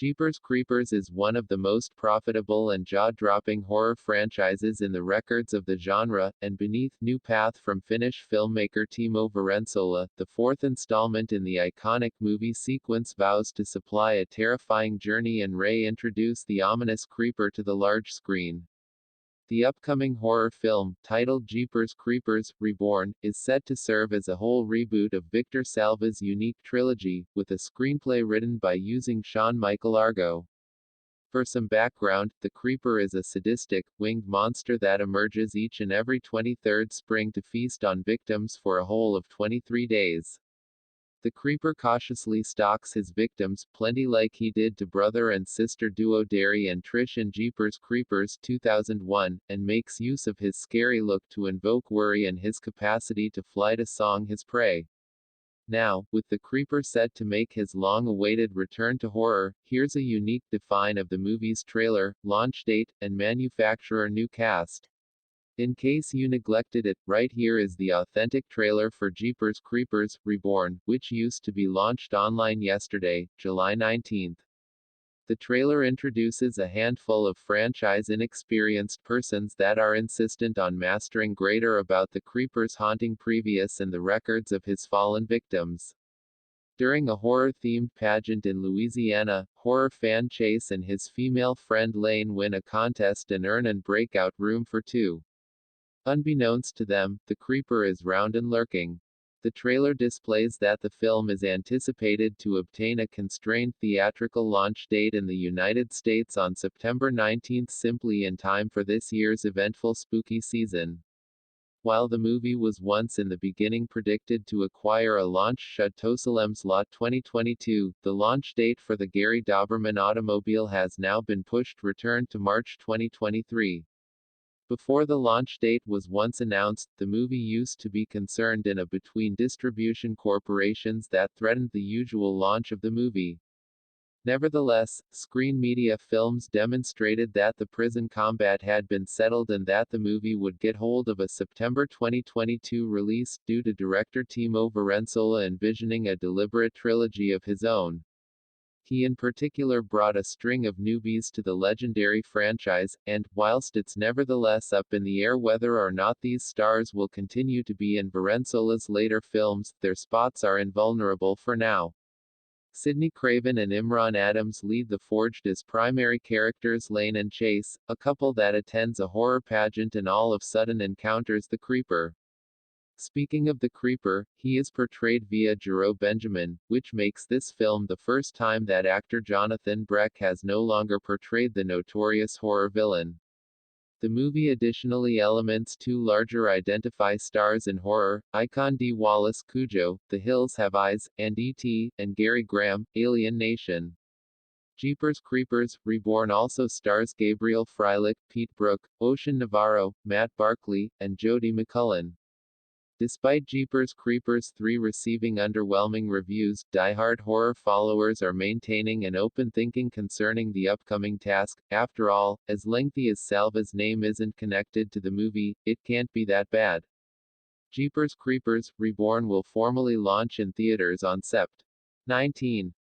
Jeepers Creepers is one of the most profitable and jaw-dropping horror franchises in the records of the genre, and beneath new path from Finnish filmmaker Timo Varensola, the fourth installment in the iconic movie sequence vows to supply a terrifying journey and reintroduce the ominous creeper to the large screen. The upcoming horror film, titled Jeepers Creepers, Reborn, is set to serve as a whole reboot of Victor Salva's unique trilogy, with a screenplay written by using Sean Michael Argo. For some background, the Creeper is a sadistic, winged monster that emerges each and every 23rd spring to feast on victims for a whole of 23 days. The Creeper cautiously stalks his victims, plenty like he did to brother and sister duo Derry and Trish in Jeepers Creepers 2001, and makes use of his scary look to invoke worry and his capacity to fly to song his prey. Now, with the Creeper set to make his long-awaited return to horror, here's a unique define of the movie's trailer, launch date, and manufacturer new cast. In case you neglected it, right here is the authentic trailer for Jeepers Creepers, Reborn, which used to be launched online yesterday, July 19th. The trailer introduces a handful of franchise-inexperienced persons that are insistent on mastering greater about the Creeper's haunting previous and the records of his fallen victims. During a horror-themed pageant in Louisiana, horror fan Chase and his female friend Lane win a contest and earn an breakout room for two. Unbeknownst to them, the Creeper is round and lurking. The trailer displays that the film is anticipated to obtain a constrained theatrical launch date in the United States on September 19, simply in time for this year's eventful spooky season. While the movie was once in the beginning predicted to acquire a launch Shuttosalem's Lot 2022, the launch date for the Gary Doberman automobile has now been returned to March 2023. Before the launch date was once announced, the movie used to be concerned in a between distribution corporations that threatened the usual launch of the movie. Nevertheless, Screen Media Films demonstrated that the prison combat had been settled and that the movie would get hold of a September 2022 release, due to director Timo Varensola envisioning a deliberate trilogy of his own. He in particular brought a string of newbies to the legendary franchise, and, whilst it's nevertheless up in the air whether or not these stars will continue to be in Varensola's later films, their spots are invulnerable for now. Sidney Craven and Imran Adams lead the Forged as primary characters Lane and Chase, a couple that attends a horror pageant and all of sudden encounters the Creeper. Speaking of the Creeper, he is portrayed via Jero Benjamin, which makes this film the first time that actor Jonathan Breck has no longer portrayed the notorious horror villain. The movie additionally elements two larger identify stars in horror, icon D. Wallace Cujo, The Hills Have Eyes, and E.T., and Gary Graham, Alien Nation. Jeepers Creepers, Reborn also stars Gabriel Freilich, Pete Brook, Ocean Navarro, Matt Barkley, and Jody McCullen. Despite Jeepers Creepers 3 receiving underwhelming reviews, die-hard horror followers are maintaining an open thinking concerning the upcoming task. After all, as lengthy as Salva's name isn't connected to the movie, it can't be that bad. Jeepers Creepers, Reborn will formally launch in theaters on Sept. 19.